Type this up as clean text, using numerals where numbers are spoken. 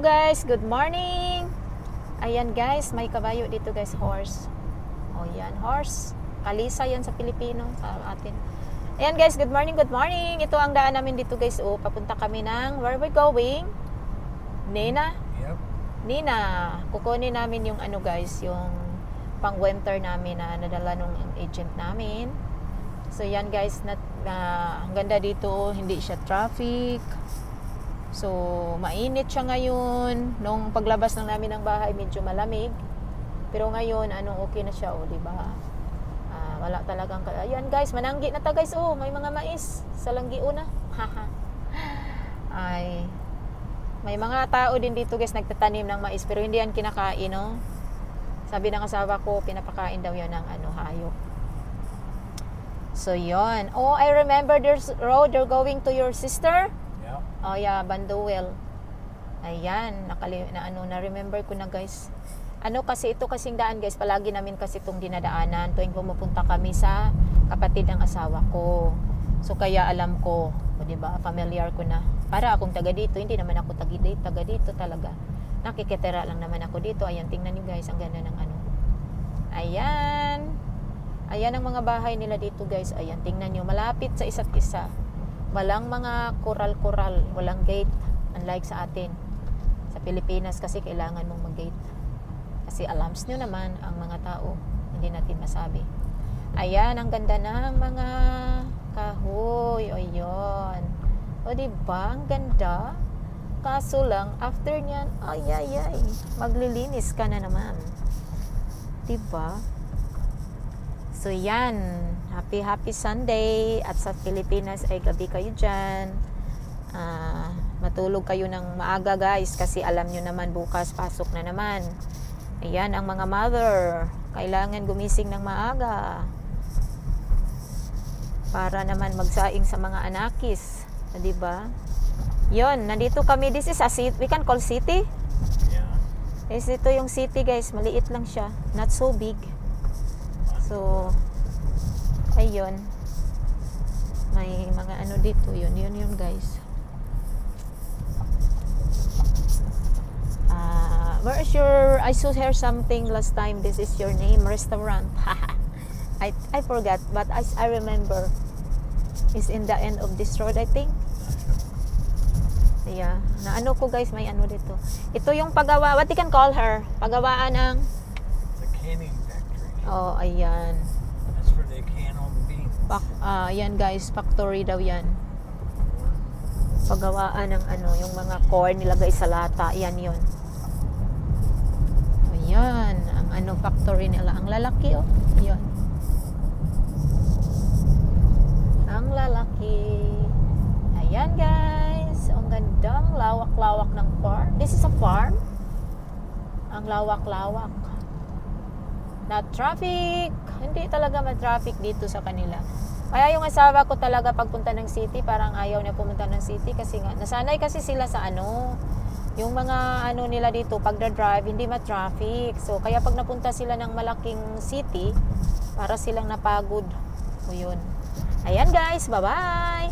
Guys, good morning. Ayan guys, may kabayo dito guys, horse. O yan, horse. Kalisa yan sa Pilipino, sa atin. Ayan guys, good morning, good morning. Ito ang daan namin dito guys. O, papunta kami ng, where we going? Nina? Yep. Nina. Kukunin namin yung ano guys, yung pang winter namin na nadala nung agent namin. So yan guys, ang ganda dito, hindi siya traffic. So, mainit siya ngayon. Nung paglabas ng namin ng bahay, medyo malamig. Pero ngayon, okay na siya, di ba? Wala talagang... Ayan guys, mananggi na ta guys. May mga mais sa langgi una. Ay, may mga tao din dito guys, nagtatanim ng mais. Pero hindi yan kinakain, no? Sabi ng asawa ko, pinapakain daw yan ng hayop. So, yon. I remember there's road. You're going to your sister? Oh yeah, Banduel. Ayan, na-remember ko na guys. Kasi ito kasing daan guys, palagi namin kasi itong dinadaanan tuwing pumupunta kami sa kapatid ng asawa ko. So kaya alam ko, di ba, familiar ko na. Para akong taga dito, hindi naman ako taga dito talaga. Nakikitira lang naman ako dito. Ayan, tingnan niyo guys, ang ganda ng Ayan. Ayan ang mga bahay nila dito guys. Ayan, tingnan niyo, malapit sa isa't isa. Walang mga koral-koral, walang gate. Unlike sa atin, sa Pilipinas kasi kailangan mong mag-gate. Kasi alams nyo naman ang mga tao, hindi natin masabi. Ayan, ang ganda ng mga kahoy. O yun. O diba, ang ganda. Kaso lang, after nyan, maglilinis ka na naman. Diba? So yan, happy Sunday. At sa Pilipinas ay gabi kayo dyan. Matulog kayo ng maaga guys, kasi alam nyo naman bukas pasok na naman. Ayan ang mga mother, kailangan gumising ng maaga para naman magsaing sa mga anakis, diba? Yon, nandito kami. This is a city, we can call city. Yeah. Ito yung city guys, maliit lang siya, not so big. So, ayun. May mga dito. Yun guys. Where is your... I saw here something last time. This is your name, restaurant. I forgot, but I remember. It's in the end of this road, I think. Yeah. Ko guys, may dito. Ito yung paggawa. What you can call her? Paggawaan ng... The canning factory. Oh, ayan. That's where they can all the beans. Yan guys, factory daw yan. Paggawaan ng yung mga corn nilagay sa lata, yan yun. Ayan, ang factory nila. Ang lalaki, Ayan. Ang lalaki. Ayan guys, ang gandang lawak-lawak ng farm. This is a farm. Ang lawak-lawak. Na traffic, hindi talaga ma-traffic dito sa kanila. Kaya yung asawa ko talaga pagpunta ng city, parang ayaw niya pumunta ng city kasi nga nasanay kasi sila sa yung mga nila dito pag drive hindi ma-traffic. So kaya pag napunta sila ng malaking city, para silang napagod. O yun. Ayan guys, bye-bye.